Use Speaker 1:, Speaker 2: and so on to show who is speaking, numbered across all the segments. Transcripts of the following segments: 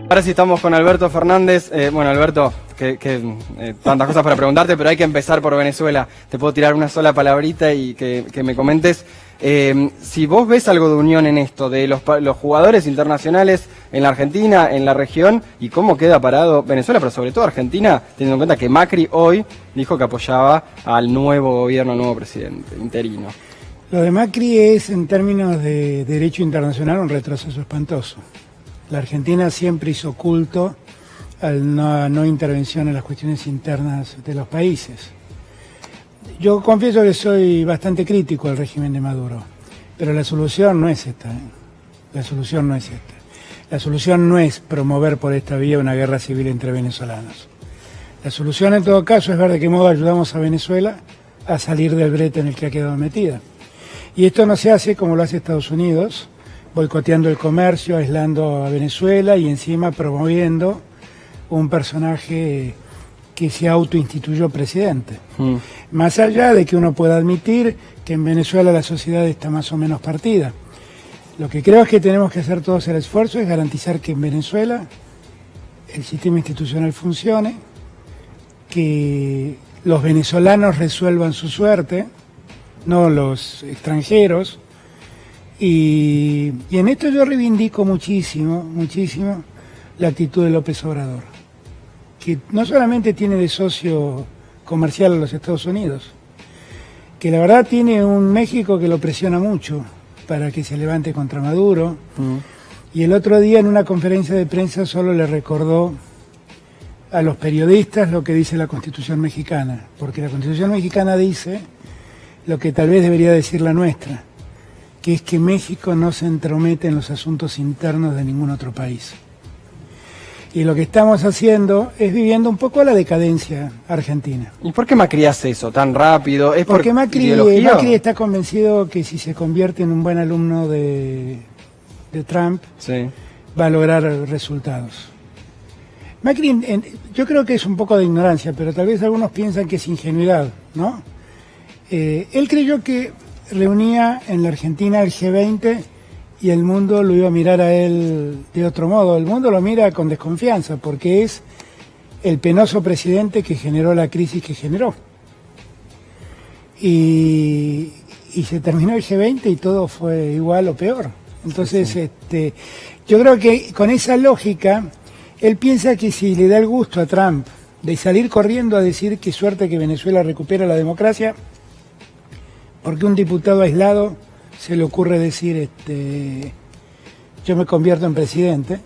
Speaker 1: Ahora sí estamos con Alberto Fernández. Bueno, Alberto, tantas cosas para preguntarte, pero hay que empezar por Venezuela. Te puedo tirar una sola palabrita y que me comentes si vos ves algo de unión en esto, de los jugadores internacionales en la Argentina, en la región, y cómo queda parado Venezuela, pero sobre todo Argentina, teniendo en cuenta que Macri hoy dijo que apoyaba al nuevo gobierno, al nuevo presidente interino.
Speaker 2: Lo de Macri es, en términos de derecho internacional, un retroceso espantoso. La Argentina siempre hizo culto a la no intervención en las cuestiones internas de los países. Yo confieso que soy bastante crítico al régimen de Maduro, pero la solución no es esta. La solución no es esta. La solución no es promover por esta vía una guerra civil entre venezolanos. La solución, en todo caso, es ver de qué modo ayudamos a Venezuela a salir del brete en el que ha quedado metida. Y esto no se hace como lo hace Estados Unidos, boicoteando el comercio, aislando a Venezuela y encima promoviendo un personaje que se autoinstituyó presidente. Más allá de que uno pueda admitir que en Venezuela la sociedad está más o menos partida. Lo que creo es que tenemos que hacer todos el esfuerzo es garantizar que en Venezuela el sistema institucional funcione, que los venezolanos resuelvan su suerte, no los extranjeros. Y en esto yo reivindico muchísimo la actitud de López Obrador, que no solamente tiene de socio comercial a los Estados Unidos, que la verdad tiene un México que lo presiona mucho para que se levante contra Maduro, y el otro día en una conferencia de prensa solo le recordó a los periodistas lo que dice la Constitución mexicana, porque la Constitución mexicana dice lo que tal vez debería decir la nuestra, que es que México no se entromete en los asuntos internos de ningún otro país. Y lo que estamos haciendo es viviendo un poco la decadencia argentina.
Speaker 1: ¿Y por qué Macri hace eso tan rápido? ¿Es
Speaker 2: porque Macri está convencido que si se convierte en un buen alumno de Trump, sí, va a lograr resultados. Macri, yo creo que es un poco de ignorancia, pero tal vez algunos piensan que es ingenuidad, ¿no? Él creyó que reunía en la Argentina el G20 y el mundo lo iba a mirar a él de otro modo. El mundo lo mira con desconfianza porque es el penoso presidente que generó la crisis que generó. Y se terminó el G20 y todo fue igual o peor. Entonces, sí. Yo creo que con esa lógica, él piensa que si le da el gusto a Trump de salir corriendo a decir que suerte que Venezuela recupera la democracia, porque un diputado aislado se le ocurre decir, yo me convierto en presidente,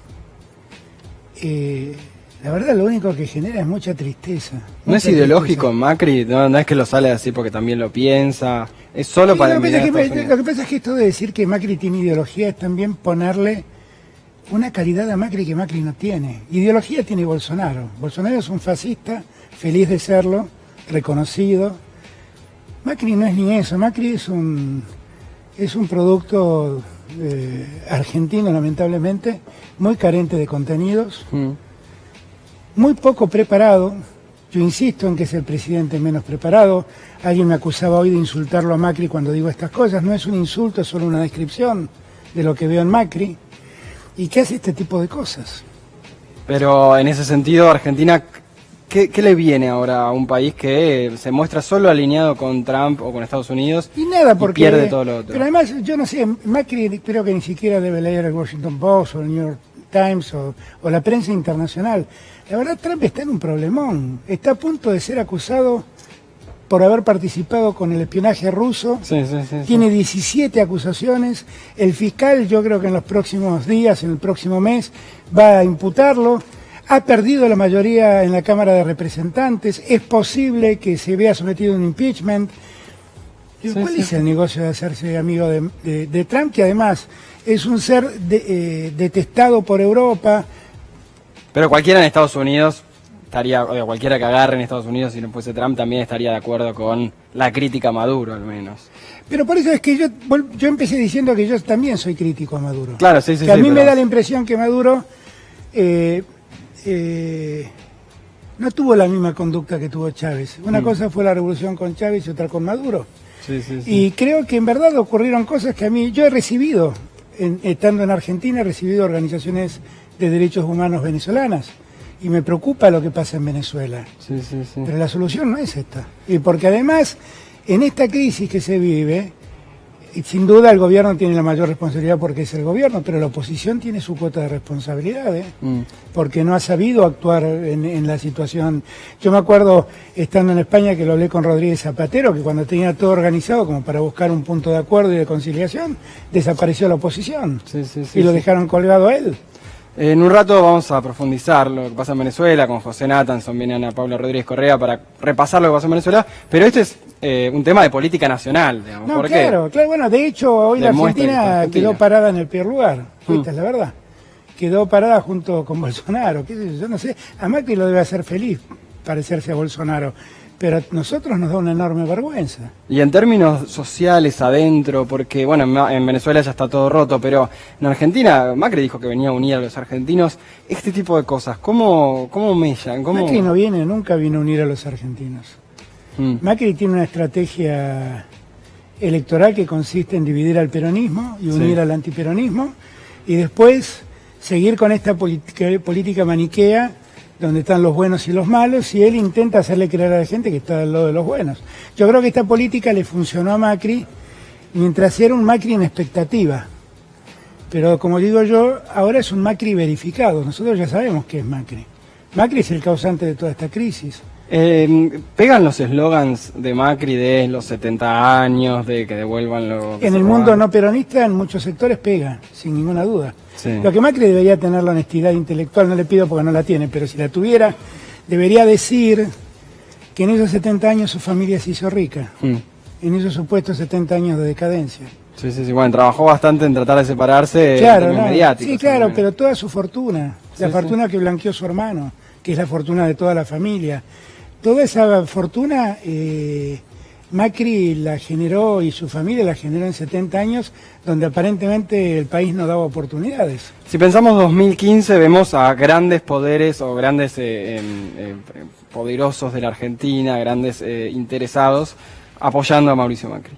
Speaker 2: la verdad lo único que genera es mucha tristeza.
Speaker 1: ¿No es ideológico Macri? No es que lo sale así porque también lo piensa, es solo sí, para
Speaker 2: lo que pasa es que esto de decir que Macri tiene ideología es también ponerle una calidad a Macri que Macri no tiene. Ideología tiene Bolsonaro. Bolsonaro es un fascista, feliz de serlo, reconocido. Macri no es ni eso, Macri es un producto argentino, lamentablemente, muy carente de contenidos, muy poco preparado. Yo insisto en que es el presidente menos preparado. Alguien me acusaba hoy de insultarlo a Macri cuando digo estas cosas. No es un insulto, es solo una descripción de lo que veo en Macri. ¿Y qué hace este tipo de cosas? Pero en ese sentido, Argentina, ¿qué le viene ahora a un país que se muestra solo alineado con Trump o con Estados Unidos y nada, porque pierde todo lo otro? Pero además, yo no sé, Macri creo que ni siquiera debe leer el Washington Post o el New York Times o la prensa internacional. La verdad, Trump está en un problemón. Está a punto de ser acusado por haber participado con el espionaje ruso. Tiene 17 acusaciones. El fiscal, yo creo que en los próximos días, en el próximo mes, va a imputarlo. Ha perdido la mayoría en la Cámara de Representantes. Es posible que se vea sometido a un impeachment. ¿Cuál es el negocio de hacerse amigo de Trump? Que además es un ser detestado por Europa.
Speaker 1: Pero cualquiera en Estados Unidos estaría, o cualquiera que agarre en Estados Unidos, si no fuese Trump, también estaría de acuerdo con la crítica a Maduro, al menos. Pero por eso es que yo empecé diciendo que yo también soy crítico a Maduro. Claro, sí. Que a mí me da la impresión que Maduro no tuvo la misma conducta que tuvo Chávez. Una cosa fue la revolución con Chávez y otra con Maduro. Y creo que en verdad ocurrieron cosas que a mí, yo he recibido
Speaker 2: estando en Argentina, he recibido organizaciones de derechos humanos venezolanas. Y me preocupa lo que pasa en Venezuela.
Speaker 1: Sí, sí, sí.
Speaker 2: Pero la solución no es esta. Y porque además, en esta crisis que se vive, sin duda el gobierno tiene la mayor responsabilidad porque es el gobierno, pero la oposición tiene su cuota de responsabilidad, porque no ha sabido actuar en la situación. Yo me acuerdo, estando en España, que lo hablé con Rodríguez Zapatero, que cuando tenía todo organizado como para buscar un punto de acuerdo y de conciliación, desapareció la oposición.
Speaker 1: Sí, sí, sí,
Speaker 2: y lo
Speaker 1: sí.
Speaker 2: dejaron colgado a él.
Speaker 1: En un rato vamos a profundizar lo que pasa en Venezuela, con José Nathanson, viene Ana Paula Rodríguez Correa para repasar lo que pasó en Venezuela, pero este es un tema de política nacional, digamos.
Speaker 2: No,
Speaker 1: ¿Por
Speaker 2: claro, claro, bueno, de hecho hoy la Argentina quedó parada en el peor lugar, esta es la verdad. Quedó parada junto con Bolsonaro, qué sé yo no sé, a Macri lo debe hacer feliz parecerse a Bolsonaro, pero a nosotros nos da una enorme vergüenza.
Speaker 1: Y en términos sociales adentro, porque bueno, en Venezuela ya está todo roto, pero en Argentina Macri dijo que venía a unir a los argentinos. Este tipo de cosas, ¿cómo mellan?
Speaker 2: Macri nunca vino a unir a los argentinos. Macri tiene una estrategia electoral que consiste en dividir al peronismo y unir al antiperonismo, y después seguir con esta política maniquea donde están los buenos y los malos, y él intenta hacerle creer a la gente que está del lado de los buenos. Yo creo que esta política le funcionó a Macri, mientras era un Macri en expectativa. Pero como digo yo, ahora es un Macri verificado. Nosotros ya sabemos qué es Macri. Macri es el causante de toda esta crisis.
Speaker 1: ¿Pegan los eslogans de Macri de los 70 años, de que devuelvan lo que
Speaker 2: en el mundo no peronista, en muchos sectores pega, sin ninguna duda.
Speaker 1: Sí.
Speaker 2: Lo que Macri debería tener la honestidad intelectual, no le pido porque no la tiene, pero si la tuviera, debería decir que en esos 70 años su familia se hizo rica, en esos supuestos 70 años de decadencia.
Speaker 1: Sí, sí, sí, bueno, trabajó bastante en tratar de separarse
Speaker 2: claro,
Speaker 1: mediáticos.
Speaker 2: Sí, claro, pero toda su fortuna, la fortuna que blanqueó su hermano, que es la fortuna de toda la familia, toda esa fortuna Macri la generó y su familia la generó en 70 años, donde aparentemente el país no daba oportunidades.
Speaker 1: Si pensamos 2015, vemos a grandes poderes o grandes poderosos de la Argentina, grandes interesados, apoyando a Mauricio Macri.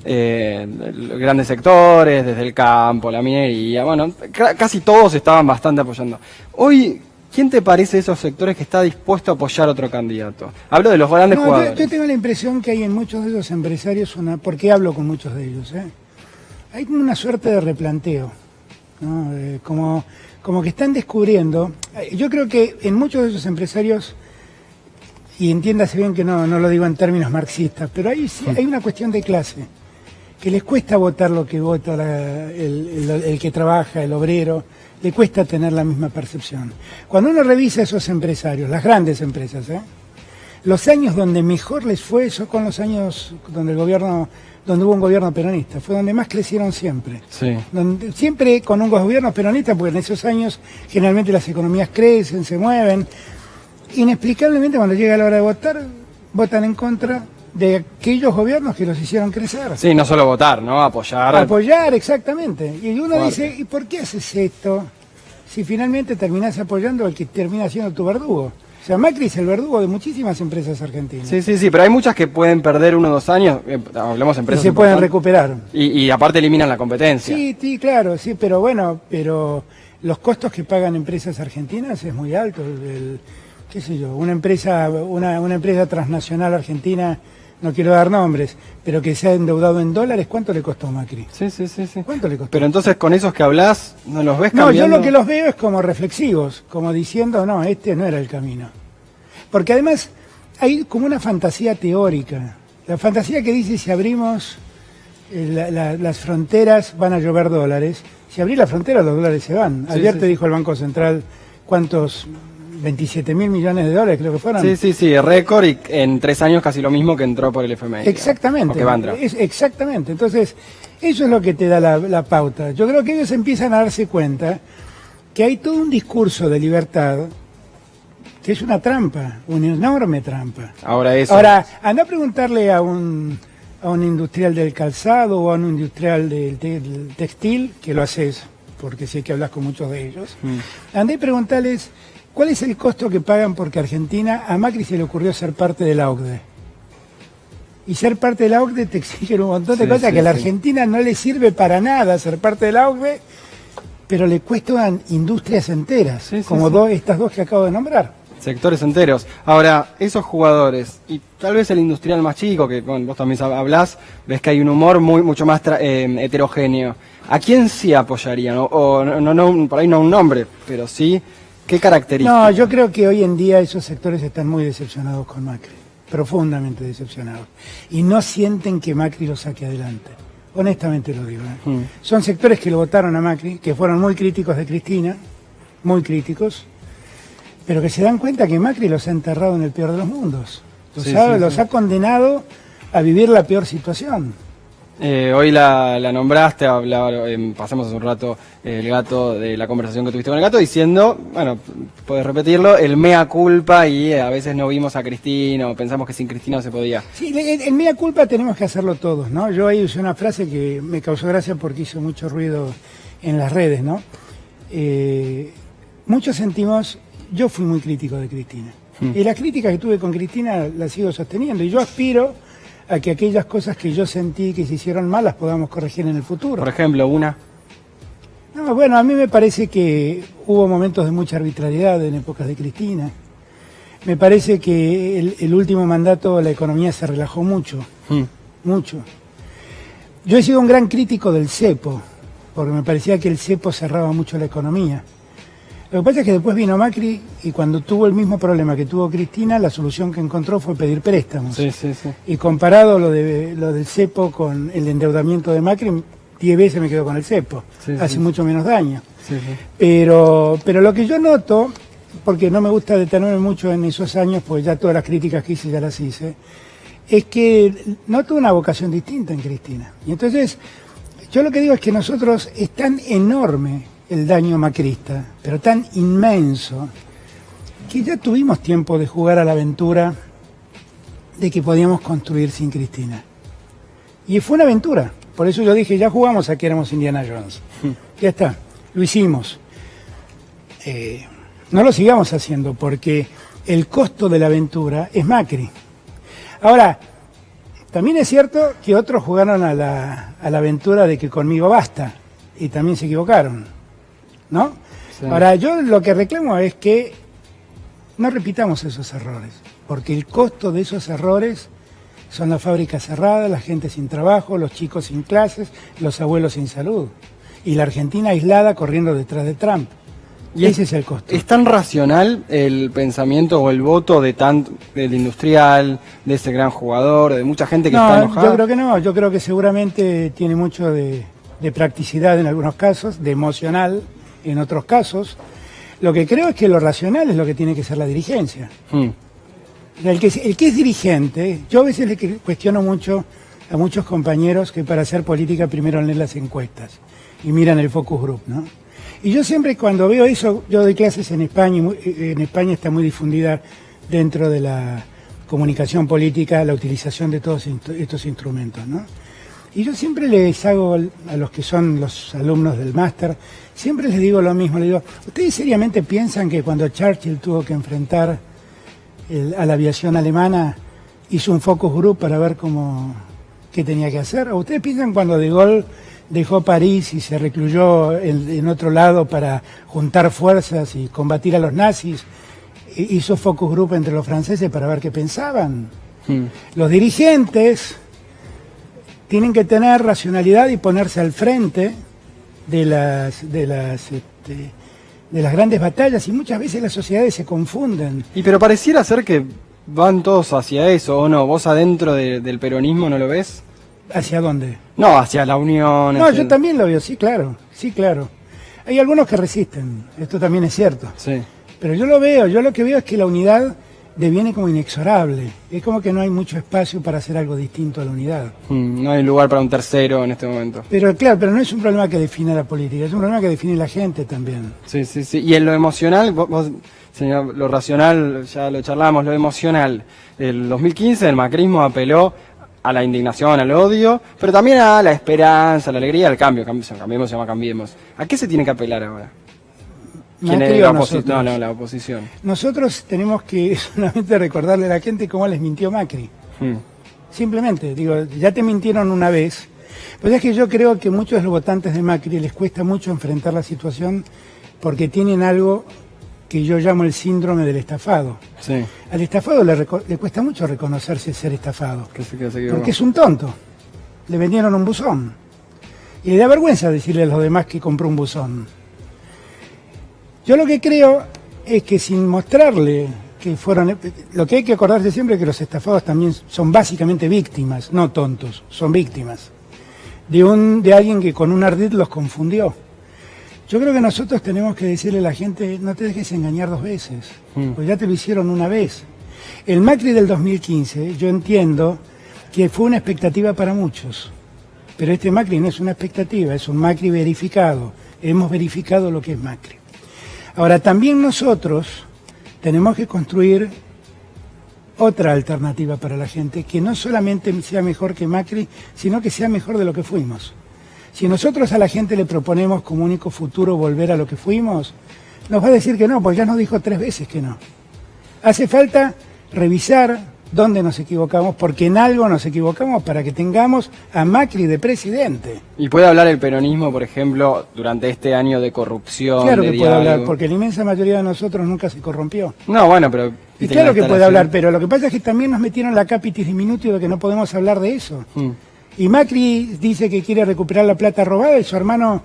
Speaker 1: Grandes sectores, desde el campo, la minería, bueno, casi todos estaban bastante apoyando. Hoy, ¿quién te parece esos sectores que está dispuesto a apoyar a otro candidato? Hablo de los grandes jugadores.
Speaker 2: Yo tengo la impresión que hay en muchos de esos empresarios, porque hablo con muchos de ellos, hay como una suerte de replanteo, ¿no? Como que están descubriendo. Yo creo que en muchos de esos empresarios, y entiéndase bien que no lo digo en términos marxistas, pero hay una cuestión de clase, que les cuesta votar lo que vota el que trabaja, el obrero, le cuesta tener la misma percepción. Cuando uno revisa esos empresarios, las grandes empresas, los años donde mejor les fue, son con los años donde hubo un gobierno peronista, fue donde más crecieron siempre.
Speaker 1: Sí.
Speaker 2: Siempre con un gobierno peronista, porque en esos años generalmente las economías crecen, se mueven. Inexplicablemente cuando llega la hora de votar, votan en contra de aquellos gobiernos que los hicieron crecer.
Speaker 1: Sí, no solo votar, ¿no? Apoyar.
Speaker 2: Apoyar, exactamente. Y uno
Speaker 1: Fuerte.
Speaker 2: dice, ¿y por qué haces esto si finalmente terminás apoyando al que termina siendo tu verdugo? O sea, Macri es el verdugo de muchísimas empresas argentinas.
Speaker 1: Sí, sí, sí, pero hay muchas que pueden perder 1 o 2 años, hablemos de
Speaker 2: Y
Speaker 1: empresas
Speaker 2: se pueden
Speaker 1: importantes,
Speaker 2: recuperar.
Speaker 1: y aparte eliminan la competencia.
Speaker 2: Sí, claro, sí, pero bueno, los costos que pagan empresas argentinas es muy alto. Qué sé yo, una empresa transnacional argentina, no quiero dar nombres, pero que se ha endeudado en dólares, ¿cuánto le costó Macri?
Speaker 1: Sí, sí, sí, sí.
Speaker 2: ¿Cuánto le costó?
Speaker 1: Pero entonces con esos que hablas, ¿no los ves
Speaker 2: No,
Speaker 1: cambiando?
Speaker 2: yo lo que los veo es como reflexivos, como diciendo, no, este no era el camino. Porque además hay como una fantasía teórica, la fantasía que dice si abrimos las fronteras van a llover dólares, si abrir la frontera los dólares se van.
Speaker 1: Sí,
Speaker 2: Ayer
Speaker 1: sí,
Speaker 2: te
Speaker 1: sí.
Speaker 2: dijo el Banco Central cuántos... 27.000 millones de dólares creo que fueron.
Speaker 1: Sí, récord, y en 3 años casi lo mismo que entró por el FMI.
Speaker 2: Exactamente.
Speaker 1: O que va a entrar.
Speaker 2: Exactamente. Entonces, eso es lo que te da la pauta. Yo creo que ellos empiezan a darse cuenta que hay todo un discurso de libertad que es una trampa, una enorme trampa.
Speaker 1: Ahora,
Speaker 2: anda a preguntarle a un industrial del calzado o a un industrial del textil, que lo haces porque sé que hablas con muchos de ellos. Anda y preguntarles ¿cuál es el costo que pagan porque a Macri se le ocurrió ser parte de la OCDE? Y ser parte de la OCDE te exigen un montón de
Speaker 1: Sí,
Speaker 2: cosas
Speaker 1: sí,
Speaker 2: que a la
Speaker 1: sí.
Speaker 2: Argentina no le sirve para nada ser parte de la OCDE, pero le cuestan industrias enteras,
Speaker 1: Sí, sí,
Speaker 2: como
Speaker 1: sí.
Speaker 2: estas dos que acabo de nombrar.
Speaker 1: Sectores enteros. Ahora, esos jugadores, y tal vez el industrial más chico, que vos también hablás, ves que hay un humor mucho más heterogéneo. ¿A quién sí apoyarían? O no, por ahí no un nombre, pero sí, ¿qué características?
Speaker 2: No, yo creo que hoy en día esos sectores están muy decepcionados con Macri, profundamente decepcionados, y no sienten que Macri lo saque adelante. Honestamente lo digo. Son sectores que lo votaron a Macri, que fueron muy críticos de Cristina, muy críticos, pero que se dan cuenta que Macri los ha enterrado en el peor de los mundos.
Speaker 1: Sí,
Speaker 2: Los
Speaker 1: sí.
Speaker 2: ha condenado a vivir la peor situación.
Speaker 1: Hoy la nombraste, pasamos hace un rato el gato, de la conversación que tuviste con el gato, diciendo, bueno, puedes repetirlo, el mea culpa, y a veces no vimos a Cristina, o pensamos que sin Cristina no se podía.
Speaker 2: Sí, el mea culpa tenemos que hacerlo todos, ¿no? Yo ahí usé una frase que me causó gracia porque hizo mucho ruido en las redes, ¿no? Muchos sentimos, yo fui muy crítico de Cristina, y la crítica que tuve con Cristina la sigo sosteniendo, y yo aspiro a que aquellas cosas que yo sentí que se hicieron mal las podamos corregir en el futuro.
Speaker 1: Por ejemplo, una.
Speaker 2: No, bueno, a mí me parece que hubo momentos de mucha arbitrariedad en épocas de Cristina. Me parece que el último mandato la economía se relajó mucho, mucho. Yo he sido un gran crítico del cepo, porque me parecía que el cepo cerraba mucho la economía. Lo que pasa es que después vino Macri y cuando tuvo el mismo problema que tuvo Cristina, la solución que encontró fue pedir préstamos.
Speaker 1: Sí, sí, sí.
Speaker 2: Y comparado lo del cepo con el endeudamiento de Macri, 10 veces me quedo con el cepo.
Speaker 1: Sí,
Speaker 2: Hace
Speaker 1: sí.
Speaker 2: mucho menos daño.
Speaker 1: Sí, sí.
Speaker 2: Pero lo que yo noto, porque no me gusta detenerme mucho en esos años, pues ya todas las críticas que hice ya las hice, es que noto una vocación distinta en Cristina. Y entonces, yo lo que digo es que nosotros es tan enorme el daño macrista, pero tan inmenso, que ya tuvimos tiempo de jugar a la aventura de que podíamos construir sin Cristina. Y fue una aventura. Por eso yo dije, ya jugamos a que éramos Indiana Jones. Ya está, lo hicimos. No lo sigamos haciendo porque el costo de la aventura es Macri. Ahora, también es cierto que otros jugaron a la aventura de que conmigo basta y también se equivocaron, ¿no?
Speaker 1: Sí.
Speaker 2: Ahora, yo lo que reclamo es que no repitamos esos errores, porque el costo de esos errores son las fábricas cerradas, la gente sin trabajo, los chicos sin clases, los abuelos sin salud, y la Argentina aislada corriendo detrás de Trump. Y ese es el costo.
Speaker 1: ¿Es tan racional el pensamiento o el voto del industrial, de ese gran jugador, de mucha gente que está enojada?
Speaker 2: Yo creo que no, yo creo que seguramente tiene mucho de practicidad en algunos casos, de emocional en otros casos. Lo que creo es que lo racional es lo que tiene que ser la dirigencia. El que es dirigente, yo a veces le cuestiono mucho a muchos compañeros que para hacer política primero leen las encuestas y miran el focus group, ¿no? Y yo siempre cuando veo eso, yo doy clases en España, y en España está muy difundida dentro de la comunicación política la utilización de todos estos instrumentos, ¿no? Y yo siempre les hago a los que son los alumnos del máster, siempre les digo lo mismo, les digo, ¿ustedes seriamente piensan que cuando Churchill tuvo que enfrentar a la aviación alemana hizo un focus group para ver qué tenía que hacer? ¿O ustedes piensan cuando De Gaulle dejó París y se recluyó en otro lado para juntar fuerzas y combatir a los nazis, hizo focus group entre los franceses para ver qué pensaban? Los dirigentes tienen que tener racionalidad y ponerse al frente de las grandes batallas, y muchas veces las sociedades se confunden.
Speaker 1: Pero pareciera ser que van todos hacia eso, ¿o no? ¿Vos adentro del peronismo no lo ves?
Speaker 2: ¿Hacia dónde?
Speaker 1: No, hacia la unión.
Speaker 2: No, yo también lo veo, sí, claro. Hay algunos que resisten, esto también es cierto.
Speaker 1: Sí.
Speaker 2: Pero yo lo que veo es que la unidad deviene como inexorable. Es como que no hay mucho espacio para hacer algo distinto a la unidad.
Speaker 1: No hay lugar para un tercero en este momento.
Speaker 2: Pero claro, pero no es un problema que define la política, es un problema que define la gente también.
Speaker 1: Sí. Y en lo emocional, vos, señor, lo racional, ya lo charlamos, lo emocional. El 2015 el macrismo apeló a la indignación, al odio, pero también a la esperanza, a la alegría, al cambio. Cambiemos se llama Cambiemos. ¿A qué se tiene que apelar ahora? ¿Quién es la oposición? No, la oposición.
Speaker 2: Nosotros tenemos que solamente recordarle a la gente cómo les mintió Macri. Simplemente, digo, ya te mintieron una vez. Pues es que yo creo que muchos de los votantes de Macri les cuesta mucho enfrentar la situación porque tienen algo que yo llamo el síndrome del estafado.
Speaker 1: Sí.
Speaker 2: Al estafado le cuesta mucho reconocerse ser estafado,
Speaker 1: Que se equivocó.
Speaker 2: porque es un tonto. Le vendieron un buzón. Y le da vergüenza decirle a los demás que compró un buzón. Yo lo que creo es que sin mostrarle que fueron... Lo que hay que acordarse siempre es que los estafados también son básicamente víctimas, no tontos, son víctimas. De alguien que con un ardid los confundió. Yo creo que nosotros tenemos que decirle a la gente, no te dejes engañar dos veces, pues ya te lo hicieron una vez. El Macri del 2015, yo entiendo que fue una expectativa para muchos, pero este Macri no es una expectativa, es un Macri verificado. Hemos verificado lo que es Macri. Ahora, también nosotros tenemos que construir otra alternativa para la gente, que no solamente sea mejor que Macri, sino que sea mejor de lo que fuimos. Si nosotros a la gente le proponemos como único futuro volver a lo que fuimos, nos va a decir que no, pues ya nos dijo 3 veces que no. Hace falta revisar dónde nos equivocamos, porque en algo nos equivocamos para que tengamos a Macri de presidente.
Speaker 1: ¿Y puede hablar el peronismo, por ejemplo, durante este año de corrupción?
Speaker 2: Claro
Speaker 1: de
Speaker 2: que puede
Speaker 1: diálogo?
Speaker 2: hablar, porque la inmensa mayoría de nosotros nunca se corrompió.
Speaker 1: No, bueno, pero...
Speaker 2: Y claro que puede hablar, pero lo que pasa es que también nos metieron la capitis diminutio de que no podemos hablar de eso. Y Macri dice que quiere recuperar la plata robada y su hermano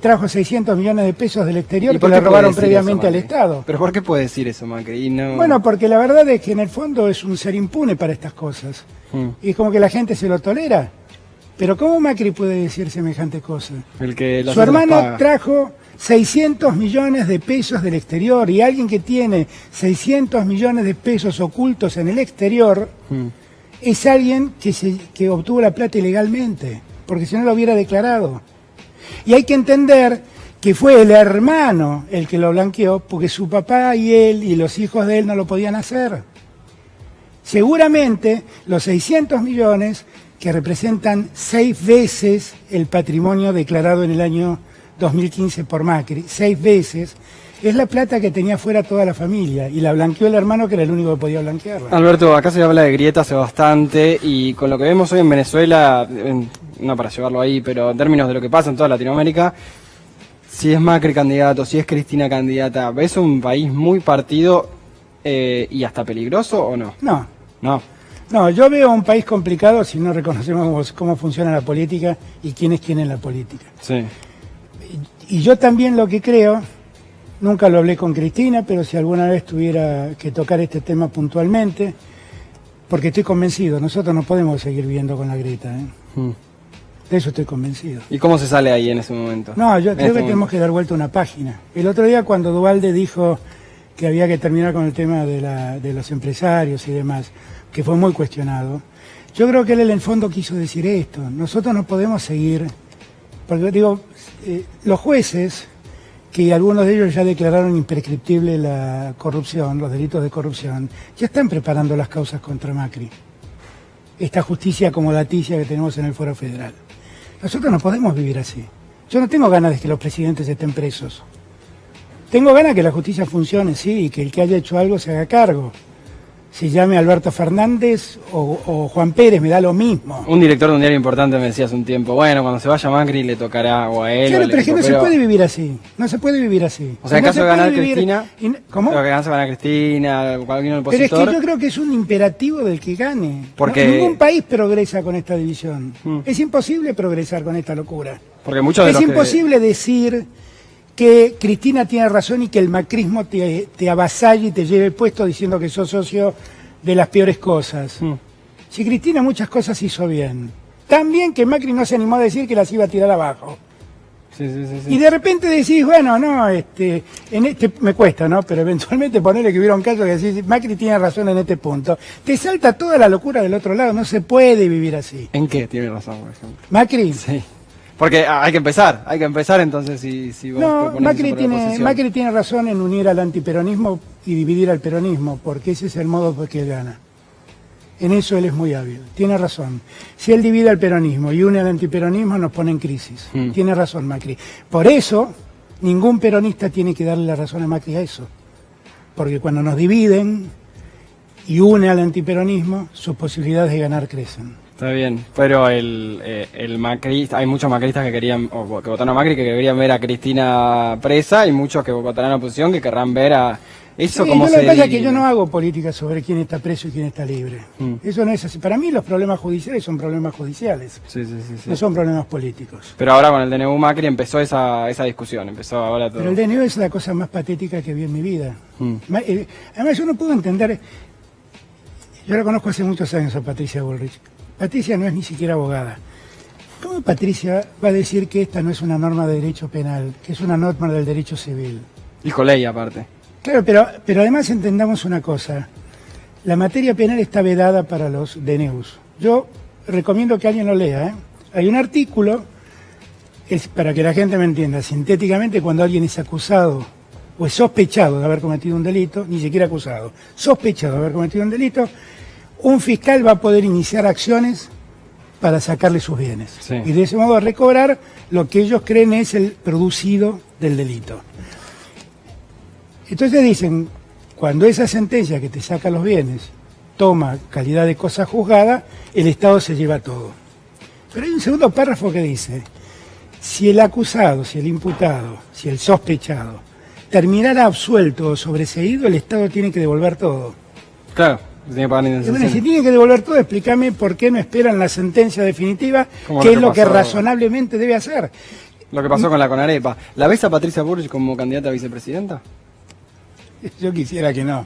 Speaker 2: trajo 600 millones de pesos del exterior que le robaron previamente al Estado.
Speaker 1: ¿Pero por qué puede decir eso, Macri? Y no...
Speaker 2: Bueno, porque la verdad es que en el fondo es un ser impune para estas cosas. Y es como que la gente se lo tolera. Pero ¿cómo Macri puede decir semejante cosa?
Speaker 1: El que
Speaker 2: Su hermano trajo 600 millones de pesos del exterior y alguien que tiene 600 millones de pesos ocultos en el exterior es alguien que obtuvo la plata ilegalmente, porque si no lo hubiera declarado. Y hay que entender que fue el hermano el que lo blanqueó, porque su papá y él y los hijos de él no lo podían hacer. Seguramente los 600 millones, que representan 6 veces el patrimonio declarado en el año 2015 por Macri, 6 veces, es la plata que tenía fuera toda la familia, y la blanqueó el hermano, que era el único que podía blanquearla.
Speaker 1: Alberto, acá se habla de grieta hace bastante, y con lo que vemos hoy en Venezuela, no para llevarlo ahí, pero en términos de lo que pasa en toda Latinoamérica, si es Macri candidato, si es Cristina candidata, ¿ves un país muy partido y hasta peligroso o no?
Speaker 2: No.
Speaker 1: No.
Speaker 2: No, yo veo un país complicado si no reconocemos cómo funciona la política y quién es quién en la política.
Speaker 1: Sí.
Speaker 2: Y yo también lo que creo, nunca lo hablé con Cristina, pero si alguna vez tuviera que tocar este tema puntualmente, porque estoy convencido, nosotros no podemos seguir viviendo con la grieta, De eso estoy convencido.
Speaker 1: ¿Y cómo se sale ahí en ese momento?
Speaker 2: No, yo creo que tenemos que dar vuelta una página. El otro día cuando Duhalde dijo que había que terminar con el tema de los empresarios y demás, que fue muy cuestionado, yo creo que él en el fondo quiso decir esto: nosotros no podemos seguir, porque digo, los jueces, que algunos de ellos ya declararon imprescriptible la corrupción, los delitos de corrupción, ya están preparando las causas contra Macri. Esta justicia acomodaticia que tenemos en el Fuero Federal. Nosotros no podemos vivir así. Yo no tengo ganas de que los presidentes estén presos. Tengo ganas de que la justicia funcione, sí, y que el que haya hecho algo se haga cargo. Se llame Alberto Fernández o Juan Pérez, me da lo mismo.
Speaker 1: Un director de un diario importante me decía hace un tiempo, bueno, cuando se vaya Macri le tocará o a él.
Speaker 2: Claro,
Speaker 1: o al
Speaker 2: pero es que
Speaker 1: equipo,
Speaker 2: no se puede vivir así. No se puede vivir así.
Speaker 1: O sea, en
Speaker 2: no
Speaker 1: caso de ganar Cristina,
Speaker 2: ¿cómo?
Speaker 1: Pero que gane Cristina, cualquier opositor.
Speaker 2: Pero es que yo creo que es un imperativo del que gane.
Speaker 1: Porque...
Speaker 2: ningún país progresa con esta división. Es imposible progresar con esta locura.
Speaker 1: Porque muchos de
Speaker 2: es
Speaker 1: los
Speaker 2: imposible decir que Cristina tiene razón y que el macrismo te avasalle y te lleve el puesto diciendo que sos socio de las peores cosas. Si Cristina muchas cosas hizo bien, también que Macri no se animó a decir que las iba a tirar abajo.
Speaker 1: Sí.
Speaker 2: Y de repente decís, bueno, no, en este me cuesta, ¿no? Pero eventualmente ponerle que hubiera un caso que decís, Macri tiene razón en este punto. Te salta toda la locura del otro lado, no se puede vivir así.
Speaker 1: ¿En qué tiene razón, por ejemplo?
Speaker 2: ¿Macri?
Speaker 1: Sí. Porque hay que empezar entonces si vos
Speaker 2: No,
Speaker 1: proponés
Speaker 2: Macri
Speaker 1: eso para la oposición.
Speaker 2: Macri tiene razón en unir al antiperonismo y dividir al peronismo, porque ese es el modo por que él gana. En eso él es muy hábil, tiene razón. Si él divide al peronismo y une al antiperonismo, nos pone en crisis. Tiene razón Macri. Por eso, ningún peronista tiene que darle la razón a Macri a eso. Porque cuando nos dividen y une al antiperonismo, sus posibilidades de ganar crecen.
Speaker 1: Está bien, pero el macrista, hay muchos macristas que querían, o que votaron a Macri, que querían ver a Cristina presa, y muchos que votarán a la oposición que querrán ver a eso
Speaker 2: Sí,
Speaker 1: como
Speaker 2: lo
Speaker 1: se
Speaker 2: que pasa es que
Speaker 1: divide.
Speaker 2: yo no hago política sobre quién está preso y quién está libre. Eso no es así. Para mí los problemas judiciales son problemas judiciales,
Speaker 1: Sí, sí, sí, sí.
Speaker 2: no son problemas políticos.
Speaker 1: Pero ahora con el DNU Macri empezó esa discusión, empezó ahora todo.
Speaker 2: Pero el DNU es la cosa más patética que vi en mi vida. Además yo no puedo entender, yo la conozco hace muchos años a Patricia Bullrich. Patricia no es ni siquiera abogada. ¿Cómo Patricia va a decir que esta no es una norma de derecho penal, que es una norma del derecho civil?
Speaker 1: Dijo ley aparte.
Speaker 2: Claro, pero además entendamos una cosa. La materia penal está vedada para los DNUs. Yo recomiendo que alguien lo lea, ¿eh? Hay un artículo, es para que la gente me entienda, sintéticamente cuando alguien es acusado o es sospechado de haber cometido un delito, ni siquiera acusado, sospechado de haber cometido un delito, un fiscal va a poder iniciar acciones para sacarle sus bienes.
Speaker 1: Sí.
Speaker 2: Y de ese modo recobrar lo que ellos creen es el producido del delito. Entonces dicen, cuando esa sentencia que te saca los bienes toma calidad de cosa juzgada, el Estado se lleva todo. Pero hay un segundo párrafo que dice, si el acusado, si el imputado, si el sospechado terminara absuelto o sobreseído, el Estado tiene que devolver todo.
Speaker 1: Claro, se tiene que pagar
Speaker 2: Y bueno, si
Speaker 1: indemnización.
Speaker 2: tiene que devolver todo, explícame por qué no esperan la sentencia definitiva,
Speaker 1: Como
Speaker 2: que
Speaker 1: lo
Speaker 2: es
Speaker 1: que
Speaker 2: lo que
Speaker 1: pasó.
Speaker 2: razonablemente debe hacer.
Speaker 1: Lo que pasó con la Conarepa. ¿La ves a Patricia Bullrich como candidata a vicepresidenta?
Speaker 2: Yo quisiera que no.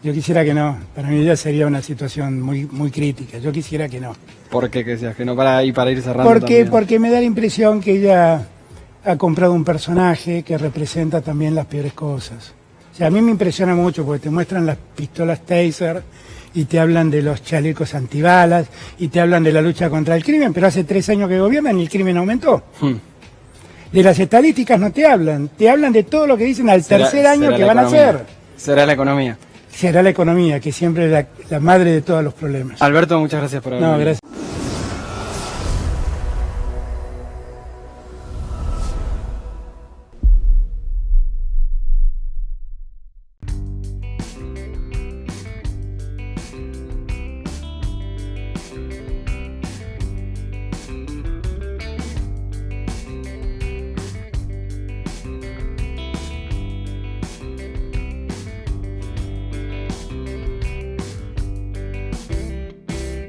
Speaker 2: Yo quisiera que no. Para mí ya sería una situación muy crítica. Yo quisiera que no.
Speaker 1: ¿Por qué? Que decías que no, para ir cerrando también.
Speaker 2: Porque me da la impresión que ella ha comprado un personaje que representa también las peores cosas. O sea, a mí me impresiona mucho porque te muestran las pistolas Taser y te hablan de los chalecos antibalas y te hablan de la lucha contra el crimen, pero hace 3 años que gobiernan y el crimen aumentó. De las estadísticas no te hablan de todo lo que dicen al tercer año que
Speaker 1: la
Speaker 2: van a
Speaker 1: economía.
Speaker 2: hacer.
Speaker 1: Será la economía.
Speaker 2: Será la economía, que siempre es la madre de todos los problemas.
Speaker 1: Alberto, muchas gracias por haber
Speaker 2: No,
Speaker 1: venido.
Speaker 2: gracias.